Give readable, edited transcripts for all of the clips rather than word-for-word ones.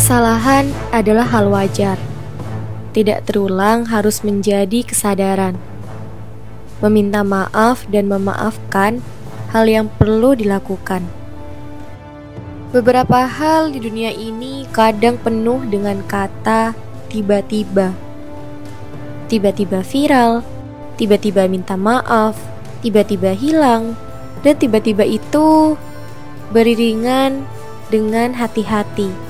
Kesalahan adalah hal wajar. Tidak terulang harus menjadi kesadaran. Meminta maaf dan memaafkan hal yang perlu dilakukan. Beberapa hal di dunia ini kadang penuh dengan kata tiba-tiba. Tiba-tiba viral, tiba-tiba minta maaf, tiba-tiba hilang, dan tiba-tiba itu beriringan dengan hati-hati.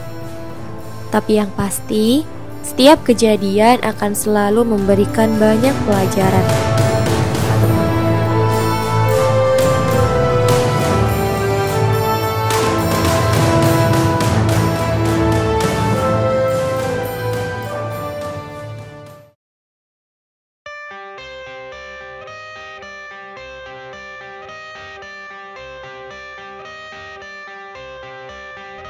Tapi yang pasti, setiap kejadian akan selalu memberikan banyak pelajaran.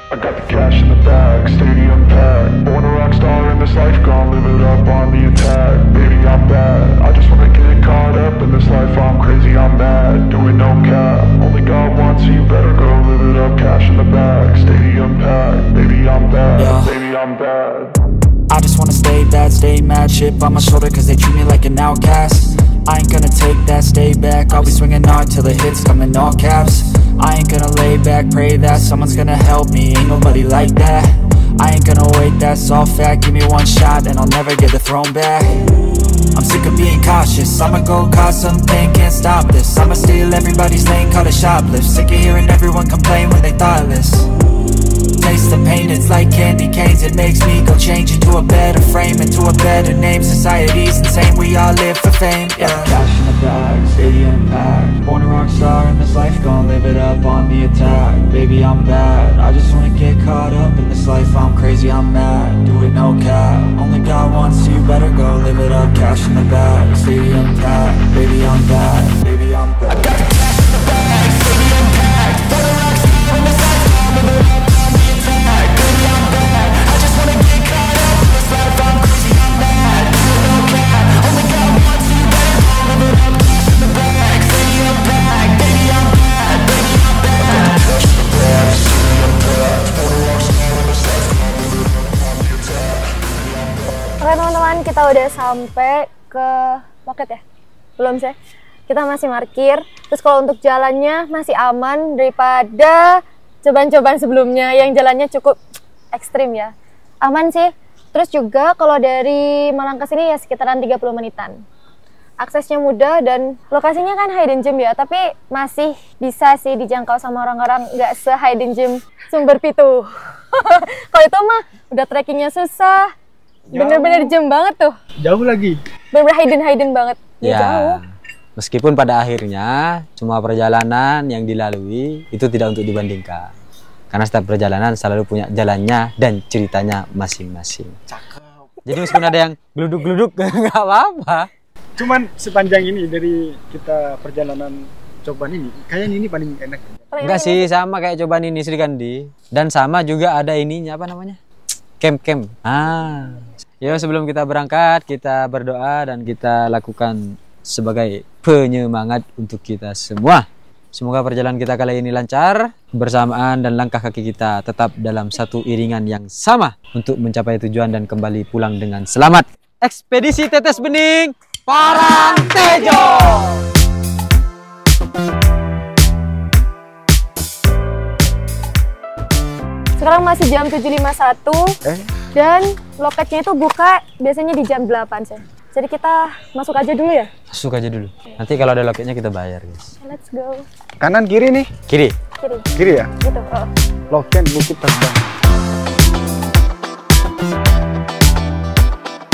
I got the cash in the bag, stadium packed. Born a rock star in this life, gon' live it up on the attack. Baby, I'm bad, I just wanna get caught up in this life. I'm crazy, I'm mad, doing no cap. Only God wants you, better go live it up. Cash in the bag, stadium packed. Baby, I'm bad, baby, I'm bad. I just wanna stay bad, stay mad. Chip on my shoulder cause they treat me like an outcast. I ain't gonna take that, stay back. I'll be swinging hard till the hits come in all caps. I ain't gonna lay back, pray that someone's gonna help me. Ain't nobody like that. I ain't gonna wait, that's all fact. Give me one shot and I'll never get the throne back. I'm sick of being cautious, I'ma go cause some pain, can't stop this. I'ma steal everybody's lane, call it shoplift. Sick of hearing everyone complain when they thoughtless. Taste the pain, it's like candy canes. It makes me go change into a better frame, into a better name. Society's insane, we all live for fame, yeah. Cash in the bag, stadium packed. Born a rock star in this life, gon' live it up on the attack. Baby, I'm bad, I just wanna get caught up in this life. I'm crazy, I'm mad, do it no cap. Only God wants you, better go live it up. Cash in the bag, stadium packed. Baby, I'm bad, baby, I'm bad. I got the cash in the bag, stadium packed. Born a rock star in this life, gon' live it up on the attack. Baby, I'm bad, I just wanna get caught up in this life. I'm crazy, I'm mad, do it no cap. Only God wants you, better go live it up. Cash in the bag, stadium packed. Baby, I'm bad, baby, I'm bad. Cash in the bag, stadium packed. Born a rock star in this life, gon' live it up on the attack. Baby, I'm bad. Oke teman-teman, kita udah sampai ke loket ya? Belum sih? Kita masih parkir. Terus kalau untuk jalannya masih aman daripada cobaan-cobaan sebelumnya yang jalannya cukup ekstrim ya. Aman sih. Terus juga kalau dari Malang ke sini ya sekitaran 30 menitan. Aksesnya mudah dan lokasinya kan hidden gem ya, tapi masih bisa sih dijangkau sama orang-orang nggak se-hidden gem Sumber Pitu. Kalau itu mah udah trekkingnya susah. Bener-bener jam banget tuh. Jauh lagi. Bener-bener hidden banget. Ya, Jauh. meskipun pada akhirnya cuma perjalanan yang dilalui itu tidak untuk dibandingkan. Karena setiap perjalanan selalu punya jalannya dan ceritanya masing-masing. Cakep. Jadi meskipun ada yang geluduk-geluduk nggak apa-apa. Cuman sepanjang ini dari kita perjalanan cobaan ini, kayaknya ini paling enak. Enggak sih, sama kayak cobaan ini Sri Kandi. Dan sama juga ada ininya, apa namanya? Camp. Yuk sebelum kita berangkat, kita berdoa dan kita lakukan sebagai penyemangat untuk kita semua. Semoga perjalanan kita kali ini lancar, bersamaan dan langkah kaki kita tetap dalam satu iringan yang sama untuk mencapai tujuan dan kembali pulang dengan selamat. Ekspedisi Tetes Bening Parangtejo. Sekarang masih jam 7.51 dan loketnya itu buka biasanya di jam 8 sih. Jadi kita masuk aja dulu ya? Masuk aja dulu. Nanti kalau ada loketnya kita bayar, guys. Let's go. Kanan kiri nih? Kiri. Kiri. Kiri ya? Gitu. Loket Bukit Terbang.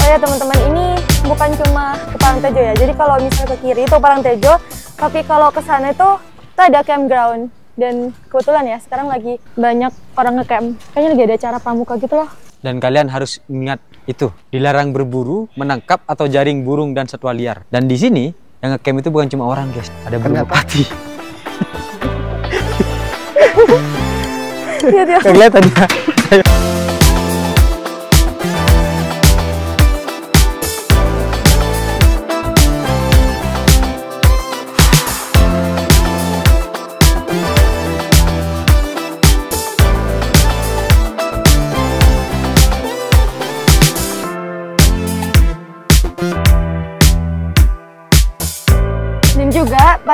Oh ya teman-teman, ini bukan cuma ke Parangtejo ya. Jadi kalau misalnya ke kiri itu Parangtejo, tapi kalau ke sana itu ada campground. Dan kebetulan ya sekarang lagi banyak orang ngecamp. Kayaknya lagi ada acara pramuka gitu loh. Dan kalian harus ingat itu, dilarang berburu, menangkap atau jaring burung dan satwa liar. Dan di sini yang ngecamp itu bukan cuma orang, guys. Ada burung merpati. Kelihatan ya.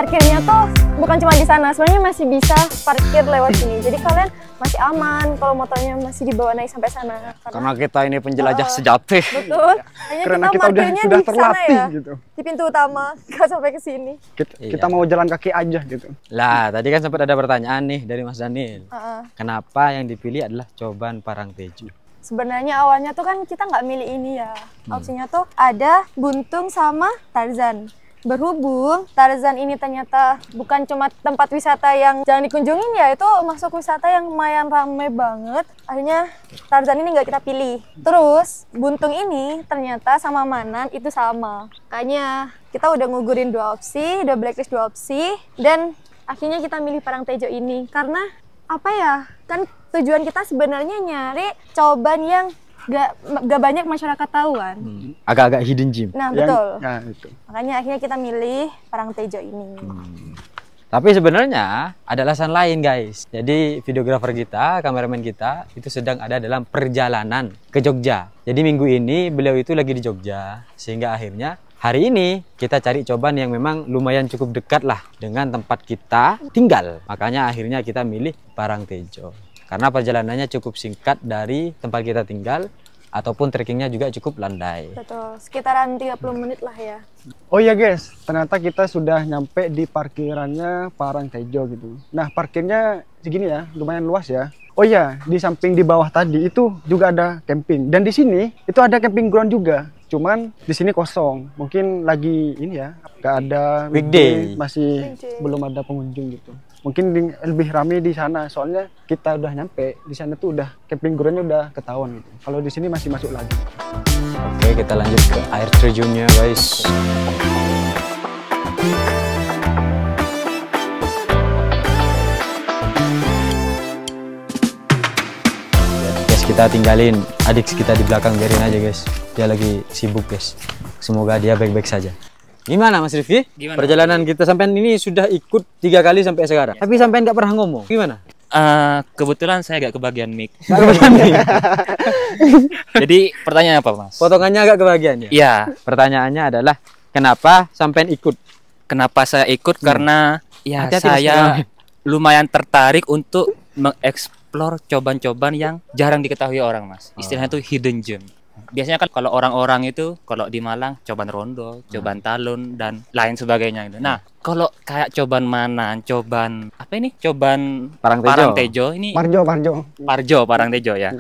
parkirnya tuh bukan cuma di sana, sebenarnya masih bisa parkir lewat sini. Jadi kalian masih aman kalau motornya masih dibawa naik sampai sana. Karena kita ini penjelajah sejati. Betul. Hanya Karena kita kita sudah parkirnya di sana terlatih ya, gitu. di pintu utama, nggak sampai ke sini. Kita mau jalan kaki aja gitu. Lah, tadi kan sempat ada pertanyaan nih dari Mas Daniel. Heeh. Kenapa yang dipilih adalah Coban Parangtejo? Sebenarnya awalnya tuh kan kita nggak milih ini ya. Opsinya tuh ada Buntung sama Tarzan. Berhubung Tarzan ini ternyata bukan cuma tempat wisata yang jangan dikunjungin ya, itu masuk wisata yang lumayan ramai banget. Akhirnya Tarzan ini nggak kita pilih. Terus Buntung ini ternyata sama Manan itu sama. Kayaknya kita udah ngugurin 2 opsi, udah blacklist 2 opsi, dan akhirnya kita milih Parangtejo ini karena apa ya? Kan tujuan kita sebenarnya nyari coban yang gak banyak masyarakat tahu kan. Agak-agak hidden gem. Nah betul. Nah, itu. Makanya akhirnya kita milih Parangtejo ini. Tapi sebenarnya ada alasan lain guys. Jadi videografer kita, kameramen kita itu sedang ada dalam perjalanan ke Jogja. Jadi minggu ini beliau itu lagi di Jogja. Sehingga akhirnya hari ini kita cari coban yang memang lumayan cukup dekat lah dengan tempat kita tinggal. Makanya akhirnya kita milih Parangtejo. Karena perjalanannya cukup singkat dari tempat kita tinggal, ataupun trekkingnya juga cukup landai. Betul, sekitaran 30 menit lah ya. Oh iya guys, ternyata kita sudah nyampe di parkirannya Parangtejo gitu. Nah parkirnya segini ya, lumayan luas ya. Oh iya, di samping di bawah tadi itu juga ada camping. Dan di sini itu ada camping ground juga. Cuman di sini kosong. Mungkin lagi ini ya, nggak ada Weekday. masih belum ada pengunjung gitu. Mungkin lebih ramai di sana. Soalnya kita udah nyampe di sana tuh udah camping groundnya udah ketahuan gitu. Kalau di sini masih masuk lagi. Oke, kita lanjut ke air terjunnya guys. Guys, kita tinggalin adik kita di belakang, biarin aja guys. Dia lagi sibuk guys. Semoga dia baik-baik saja. Gimana Mas Rifki? Gimana? Perjalanan kita sampai ini sudah ikut 3 kali sampai sekarang. Tapi sampai nggak pernah ngomong. Gimana? Kebetulan saya agak kebagian mic. Jadi pertanyaan apa, Mas? Potongannya agak kebagian ya? Iya, Pertanyaannya adalah kenapa sampai ikut? kenapa saya ikut? Karena ya Hati-hati, Mas, saya kenapa? lumayan tertarik untuk mengeksplor coban-coban yang jarang diketahui orang, Mas. Istilahnya itu hidden gem. Biasanya kan kalau orang-orang itu kalau di Malang coban rondo, coban talun dan lain sebagainya gitu. Nah, kalau kayak coban Manan, coban apa ini? Coban Parangtejo ini Parangtejo ya.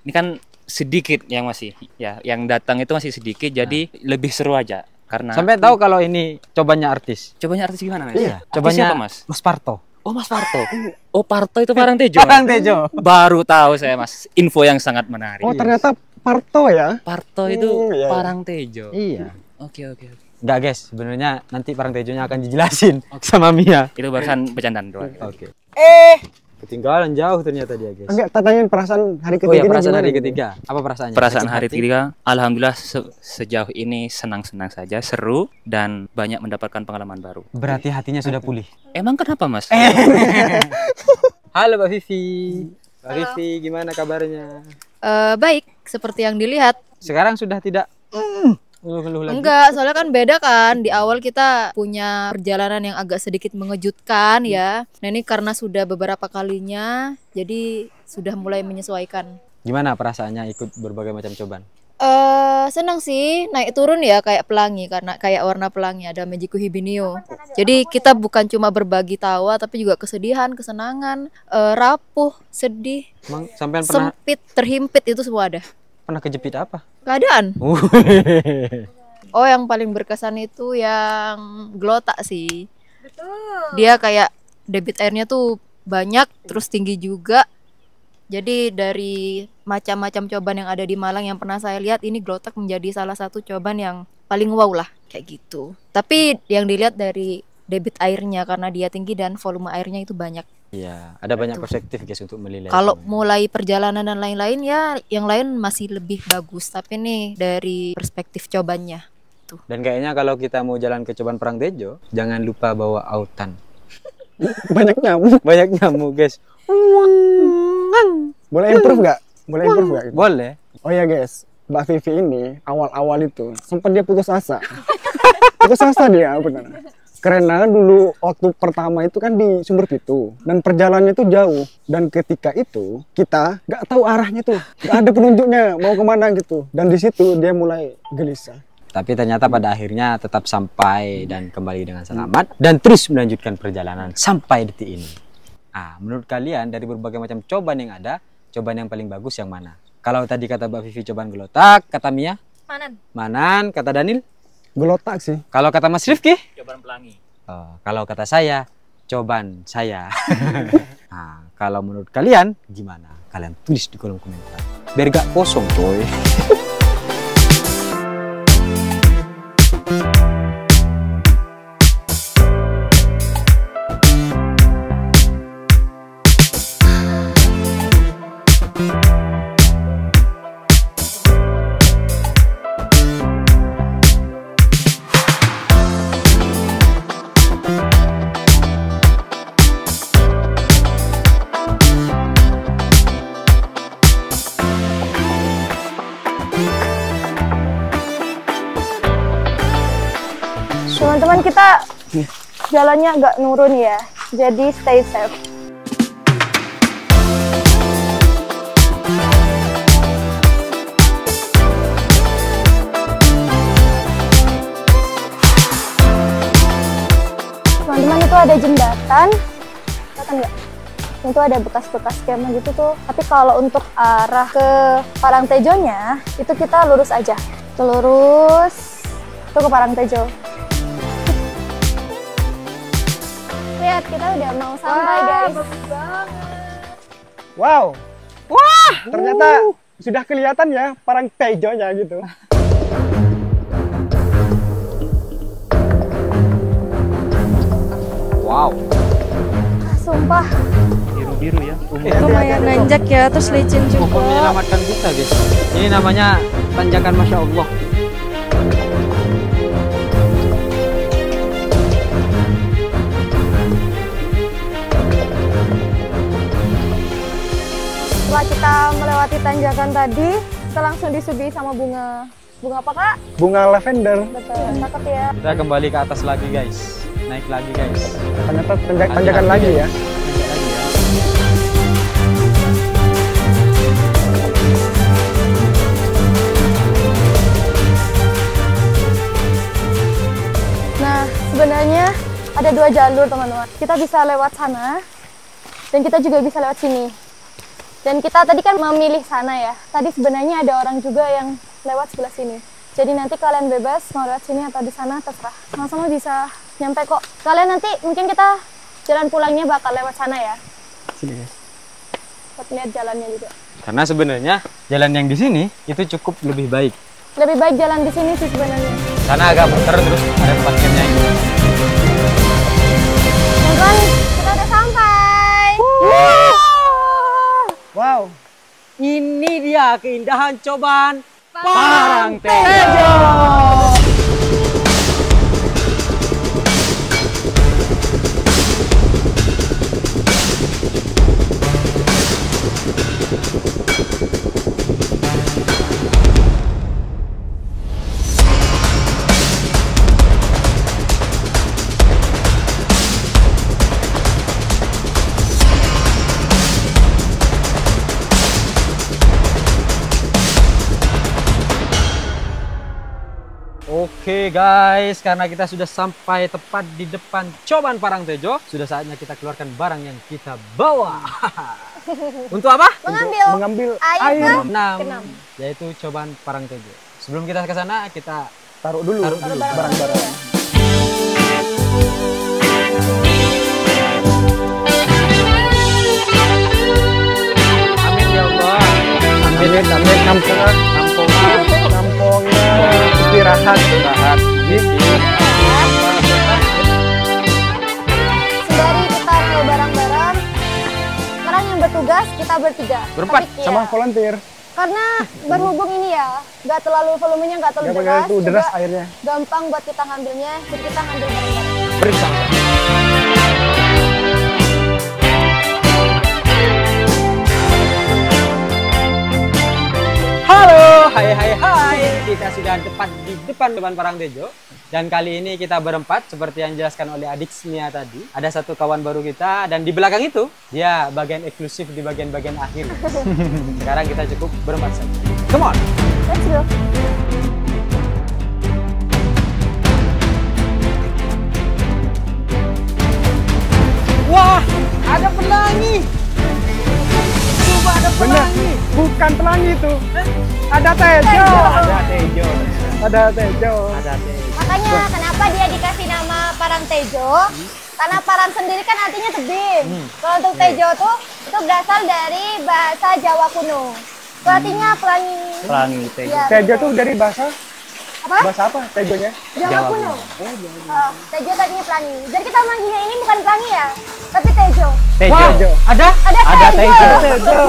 Ini kan sedikit yang masih ya, yang datang itu masih sedikit, jadi lebih seru aja karena Sampai tahu kalau ini cobannya artis. cobannya artis gimana, Mas? Iya, Artis cobannya siapa, Mas? Mas Parto. Oh, Mas Parto. Oh, Parto itu Parangtejo. Mas? Parangtejo. Baru tahu saya, Mas. Info yang sangat menarik. Oh ternyata Parto ya? Parto itu Iya. Parangtejo. Iya. Oke. Enggak guys, sebenarnya nanti Parangtejonya akan dijelasin sama Mia. Itu barusan bercandaan doang. Oke. Ketinggalan jauh ternyata dia guys. Enggak, tanyain perasaan hari Oh ketiga ya, perasaan gimana hari nih? ketiga. Apa perasaannya? Perasaan Sakit hari hati? ketiga, alhamdulillah sejauh ini senang-senang saja, seru dan banyak mendapatkan pengalaman baru. Berarti hatinya sudah pulih. Emang kenapa, Mas? Halo Mbak Vivi. Mbak Vivi, gimana kabarnya? Baik, seperti yang dilihat. Sekarang sudah tidak ngeluh-ngeluh lagi. Enggak, soalnya kan beda kan. Di awal kita punya perjalanan yang agak sedikit mengejutkan ya. Nah ini karena sudah beberapa kalinya, jadi sudah mulai menyesuaikan. Gimana perasaannya ikut berbagai macam cobaan? Senang sih, naik turun ya kayak pelangi, karena kayak warna pelangi ada Magiku Hibinio. Jadi kita bukan cuma berbagi tawa, tapi juga kesedihan, kesenangan, rapuh, sedih, Emang sampean pernah sempit, terhimpit, itu semua ada. pernah kejepit apa? Keadaan. Oh, yang paling berkesan itu yang gelotak sih. Betul. Dia kayak debit airnya tuh banyak, terus tinggi juga. Jadi dari macam-macam coban yang ada di Malang yang pernah saya lihat, ini gelotak menjadi salah satu coban yang paling wow lah, kayak gitu. Tapi yang dilihat dari debit airnya, karena dia tinggi dan volume airnya itu banyak. Iya, ada banyak perspektif guys untuk menilai. Kalau mulai perjalanan dan lain-lain ya, yang lain masih lebih bagus. Tapi nih dari perspektif cobannya. Dan kayaknya kalau kita mau jalan ke Coban Parangtejo, jangan lupa bawa autan. Banyak nyamuk. Banyak nyamuk guys. Boleh improve nggak? Boleh improve nggak? Gitu? Boleh. Oh ya guys, Mbak Vivi ini awal-awal itu sempat dia putus asa. Putus asa dia benar. Karena dulu waktu pertama itu kan di Sumber Pitu dan perjalanannya itu jauh, dan ketika itu kita nggak tahu arahnya tuh, nggak ada penunjuknya mau kemana gitu, dan di situ dia mulai gelisah. Tapi ternyata pada akhirnya tetap sampai dan kembali dengan selamat dan terus melanjutkan perjalanan sampai detik ini. Menurut kalian dari berbagai macam cobaan yang ada, cobaan yang paling bagus yang mana? Kalau tadi kata Mbak Vivi cobaan gelotak, kata Mia? Manan, kata Daniel? Gelotak sih. Kalau kata Mas Rifki? Cobaan pelangi. Kalau kata saya, cobaan saya. Kalau menurut kalian gimana? Kalian tulis di kolom komentar. Biar gak kosong coy. Teman-teman, kita jalannya agak nurun ya, jadi stay safe. Teman-teman, itu ada jembatan, kelihatan nggak? Itu ada bekas-bekas kemah gitu tuh. Tapi kalau untuk arah ke Parangtejonya, itu kita lurus aja. Lurus, itu ke Parangtejo. Lihat, kita udah mau sampai guys. Wow. Wah, ternyata sudah kelihatan ya Parangtejonya gitu. Wow. Sumpah. Biru-biru ya. Lumayan nanjak ya, terus licin Cukup juga. menyelamatkan kita guys. Ini namanya tanjakan Masya Allah. Setelah kita melewati tanjakan tadi, kita langsung disuguhi sama bunga. Bunga apa kak? Bunga lavender. Betul, cakep ya. Kita kembali ke atas lagi guys. Naik lagi guys. Ternyata tanjakan lagi ya. Tanjak lagi ya. Nah, sebenarnya ada dua jalur teman-teman. Kita bisa lewat sana, dan kita juga bisa lewat sini. Dan kita tadi kan memilih sana ya. Tadi sebenarnya ada orang juga yang lewat sebelah sini. Jadi nanti kalian bebas mau lewat sini atau di sana, terserah. Sama-sama bisa nyampe kok. Kalian nanti mungkin kita jalan pulangnya bakal lewat sana ya. Sini guys. Buat lihat jalannya juga. Karena sebenarnya jalan yang di sini itu cukup lebih baik. Lebih baik jalan di sini sih sebenarnya. Karena agak muter terus ada tempat campnya ini. Teman-teman, kita udah sampai. Wow. Ini dia keindahan cobaan Parangtejo. Oke guys, karena kita sudah sampai tepat di depan cobaan Parangtejo, sudah saatnya kita keluarkan barang yang kita bawa. Untuk apa? Mengambil air. Keenam, yaitu cobaan Parangtejo. Sebelum kita ke sana, kita Taruh dulu barang-barang. amin ya Allah. Amin, nampungnya istirahat. Sembari kita bawa barang-barang, sekarang yang bertugas kita bertiga. Berempat, Tapi, Sama ya, volunteer. karena berhubung ini ya, nggak terlalu volumenya nggak terlalu Nggak deras, begitu deras juga airnya. gampang buat kita ngambilnya, jadi kita ngambil barang-barang. Bersama. Halo, hai. Kita sudah tepat di depan Parangtejo. Dan kali ini kita berempat seperti yang dijelaskan oleh adik Smia tadi. Ada satu kawan baru kita dan di belakang itu dia bagian eksklusif di bagian-bagian akhir. Sekarang kita cukup berempat saja. Come on. Let's go. Wah, ada pelangi. Coba ada Bener, pelangi. bukan pelangi itu. Ada Tejo. Ada Tejo. Ada Tejo. Ada Tejo. Makanya kenapa dia dikasih nama Parang Tejo? Karena Parang sendiri kan artinya tebing. Kalau untuk Tejo tuh itu berasal dari bahasa Jawa kuno. Itu artinya pelangi. Pelangi Tejo. Iya, Tejo tuh dari bahasa apa? bahasa apa Tejonya? Jawa kuno. Tejo tadinya pelangi. Jadi kita manggilnya ini bukan pelangi ya, tapi Tejo. Tejo. Ada? Ada Tejo. Tejo.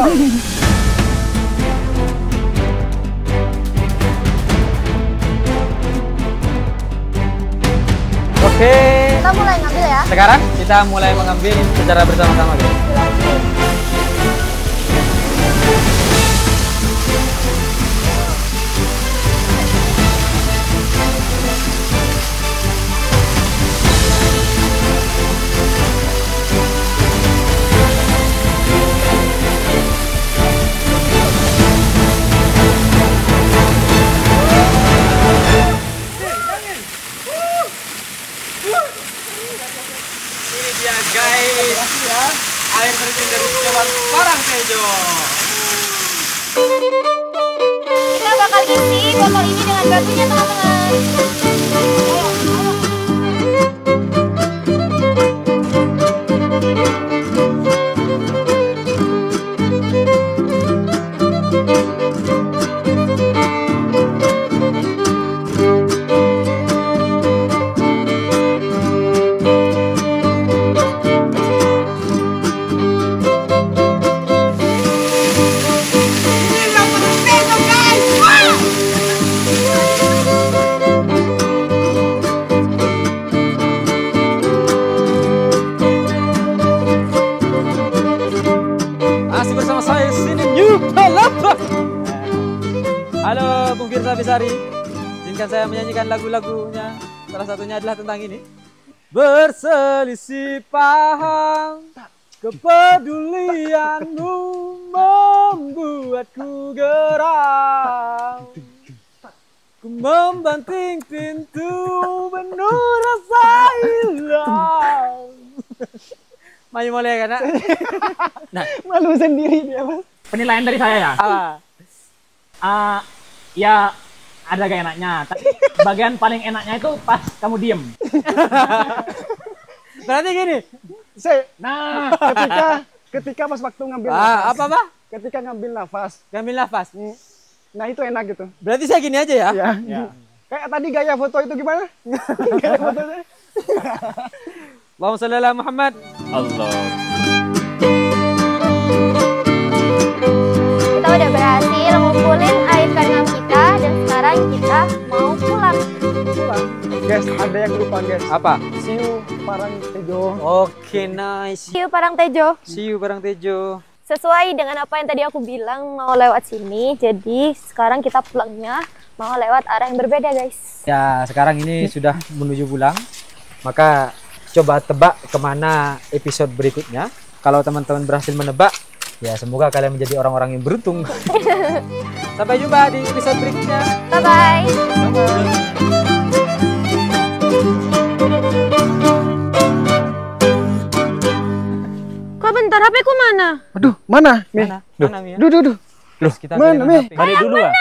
Oke. Kita mulai ngambil ya. Sekarang kita mulai mengambil secara bersama-sama, guys. Ini dia guys, air terjun dari Coban Parang Tejo. Kita bakal isi botol ini dengan batunya teman-teman. Masih bersama saya sini New Palapa. Halo Bung Firsa Besari, izinkan saya menyanyikan lagu-lagunya. Salah satunya adalah tentang ini. Berselisih paham, kepedulianmu membuatku geram. Ku membanting pintu penuh rasa hilang. Mayu mulai kan? Malu sendiri dia, Mas. Penilaian dari saya ya. Ya ada gak enaknya. Tapi bagian paling enaknya itu pas kamu diem. Berarti gini. Nah, ketika pas waktu ngambil nafas. Apa? Ketika ngambil nafas. Ngambil nafas. Nah, itu enak gitu. Berarti saya gini aja ya? Ya. Kayak tadi gaya foto itu gimana? Gaya fotonya. Allahumma sholli ala Muhammad. Allah. Kita udah berhasil ngumpulin air kandang kita dan sekarang kita mau pulang. Guys, ada yang lupa, guys. Apa? See you Parang Tejo. Oke, nice. See you Parang Tejo. See you Parang Tejo. Sesuai dengan apa yang tadi aku bilang mau lewat sini, jadi sekarang kita pulangnya mau lewat arah yang berbeda, guys. Ya, sekarang ini sudah menuju pulang. Maka coba tebak kemana episode berikutnya. Kalau teman-teman berhasil menebak, ya semoga kalian menjadi orang-orang yang beruntung. Sampai jumpa di episode berikutnya. Bye-bye. Kok bentar, HP ku mana? Aduh, mana? Mi? Mana, Mia? Duh. Loh, Kita Mana, Mi? balik dulu ah.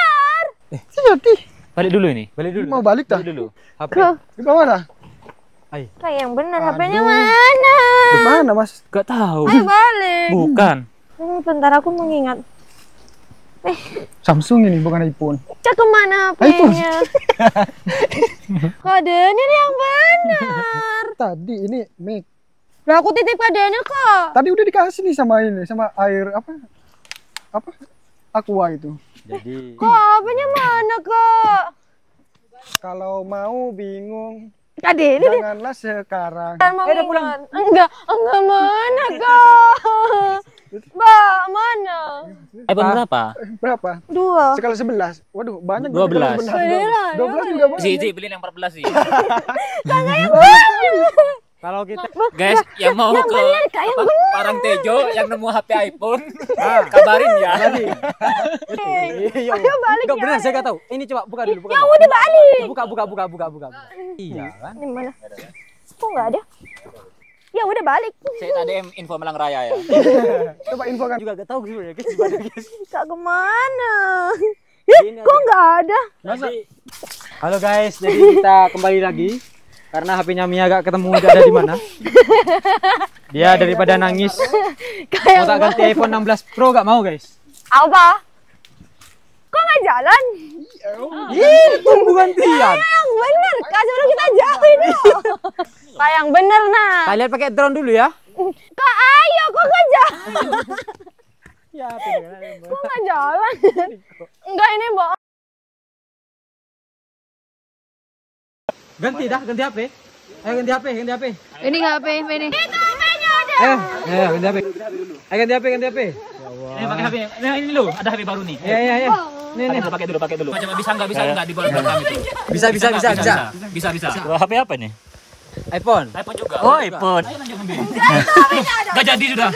Jadi, Balik dulu ini. Balik dulu. mau balik dah? Balik dulu. HP. Di mana? Kayak yang benar, Aduh. HP-nya mana? Di mana, Mas? Gak tahu. Ayo balik. Bukan. Bentar, aku mengingat. Samsung ini bukan iPhone. Cek kemana HP-nya? Kodenya yang benar. Tadi ini mic. Lah aku titip kodenya kok. Tadi udah dikasih nih sama ini, sama air apa? Aqua itu. Jadi Kok HP-nya mana kok? Kalau mau bingung, Kade ini dia. janganlah sekarang. Mau pulang. Enggak mana kok? Mbak, mana? iPhone berapa? Berapa? 2. Sekali 11. Waduh, banyak. 12. 12 juga banyak. Si beliin yang 14 sih. Kalau kita Guys, yang mau Yang ke bener, Kak, yang bener. Parang Tejo yang nemu HP iPhone, kabarin ya. Ayo balik enggak ya. benar, saya enggak tahu. Ini coba buka dulu, buka. Ya dulu. udah balik. Buka. Iya kan? Di mana? Kok nggak ada? Ya udah balik. Saya tadi info Malang Raya ya. Coba infokan. Juga enggak tahu sebenarnya guys, gimana guys. Kak kemana? Kok nggak ada? Halo guys, jadi kita kembali lagi karena HP-nya Mia agak ketemu dia ada di mana. Dia daripada nangis mau tak ganti iPhone 16 Pro gak mau guys. Apa? Kok nggak jalan? Tunggu gantian. Yang bener, Kak, sebelum kita jauh ini. Kak, yang bener nah. Kalian pakai drone dulu ya. Kak, ayo, kok nggak jalan? Ya, Kok nggak jalan? Enggak, ini bohong. ganti HP. Ayo ganti HP. Ini HP ini. Ayo ganti HP. Ayo ganti HP. Ini pakai HP. Nah, ini loh, ada HP baru nih. Iya. Nih. Pakai dulu. Coba bisa enggak di bawah kami itu. Bisa. HP apa nih? iPhone. iPhone juga. Oh, iPhone. Ayo lanjut ambil. Enggak jadi sudah.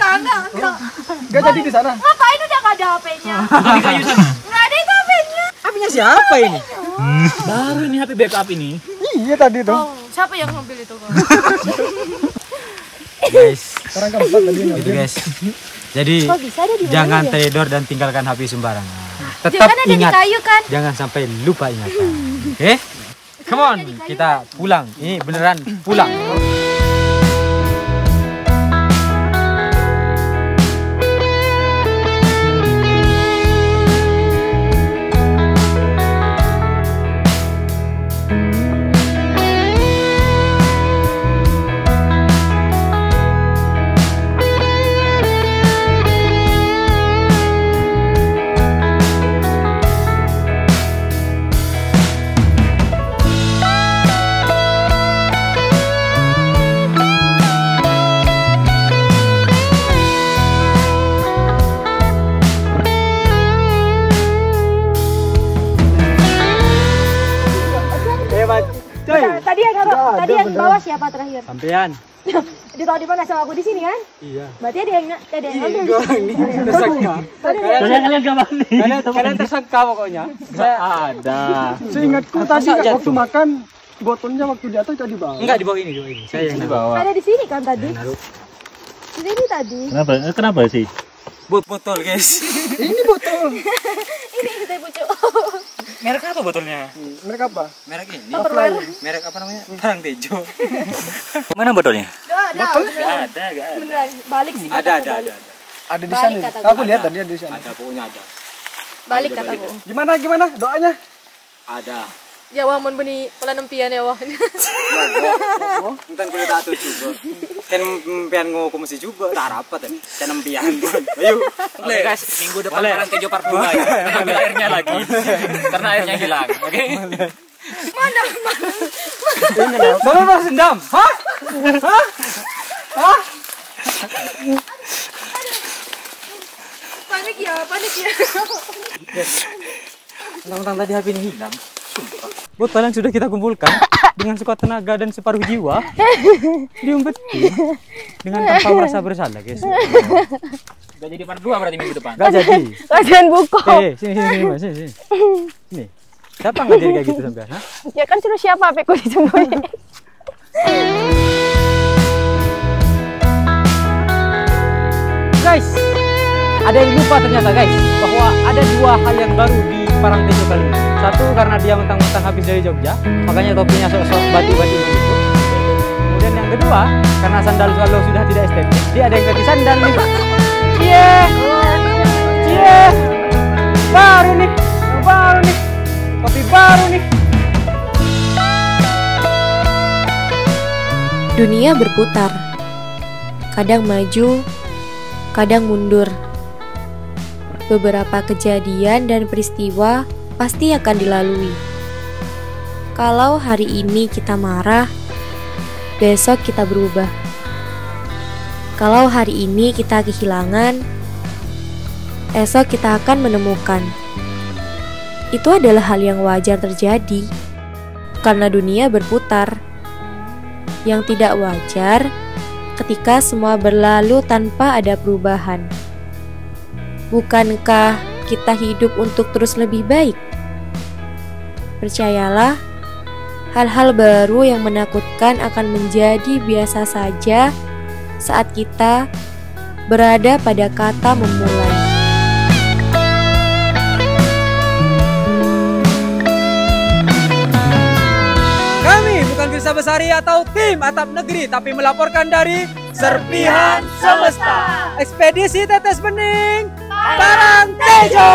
Gak jadi di sana. Ngapain udah nggak ada HP-nya? Di kayu sana. Nggak ada itu HP-nya. HP-nya siapa ini? Baru ini HP backup ini. Iya tadi tuh. Siapa yang ngambil itu? Guys, Sekarang keempat tadi gitu guys. Jadi Kok bisa ada di mana jangan ya? teledor dan tinggalkan HP sembarangan. Tetap Jangan ada di ingat. kayu kan? Jangan sampai lupa ingatan. Oke? Come on, kita pulang. Ini beneran pulang. Tadi yang bawa siapa terakhir? Sampean. Ditaruh di mana sama aku di sini kan? Iya. Berarti ada yang ngambil. Tersangka. Kalian enggak balik. Kalian tersangka pokoknya. Saya ada. Seingatku tadi waktu makan botolnya waktu di atas tadi bawah. Enggak di bawah ini. Saya yang di bawah. Ada di sini kan tadi? Di sini tadi. Kenapa sih? Botol guys. Ini botol. Ini saya pucuk. Merek apa botolnya? Mereka apa? Merek ini. Tupperware. Merek apa namanya? Parang Tejo. Mana botolnya? Ada. Ada. Beneran balik sih. Ada. Ada di Balik sana. kata Aku lihat tadi ada di sana. Ada pokoknya ada. Balik kataku. Gimana doanya? Ada. Ya wah mun beni pala nempian ya wah. Entan kulit atu juga. Kan mpian ngukum si juga tak rapat ya. Kan mpian. Ayo. Oke guys, minggu depan Parang Tejo part 2 ya. Ambil airnya lagi. Karena airnya hilang, oke? Mana balas dendam? Hah? Panik ya. Tentang tadi HP ini hilang. Botol yang sudah kita kumpulkan dengan sekuat tenaga dan separuh jiwa diumpetin dengan tanpa merasa bersalah guys. Gak jadi part 2 berarti minggu depan. Gak jadi. Kasihan buko. Sini Mas, sini. Sini. Siapa nggak jadi kayak gitu sampean? Hah? Ya kan suruh siapa HP ku disembunyi. Guys, ada yang lupa ternyata guys bahwa ada dua hal yang baru di Parang Tejo kali ini. Satu karena dia mentang-mentang habis dari Jogja, makanya topinya sok-sok batu-batu begitu. Kemudian yang kedua, karena sandal selalu sudah tidak estetik, dia ada yang ganti sandal nih. Cie, baru nih, topi baru nih. Dunia berputar, kadang maju, kadang mundur. Beberapa kejadian dan peristiwa pasti akan dilalui. Kalau hari ini kita marah, besok kita berubah. Kalau hari ini kita kehilangan, esok kita akan menemukan. Itu adalah hal yang wajar terjadi, karena dunia berputar. Yang tidak wajar ketika semua berlalu tanpa ada perubahan. Bukankah kita hidup untuk terus lebih baik? Percayalah, hal-hal baru yang menakutkan akan menjadi biasa saja saat kita berada pada kata memulai. Gisa Besari atau tim Atap Negeri, tapi melaporkan dari Serpihan Semesta, Ekspedisi Tetes Bening Parangtejo.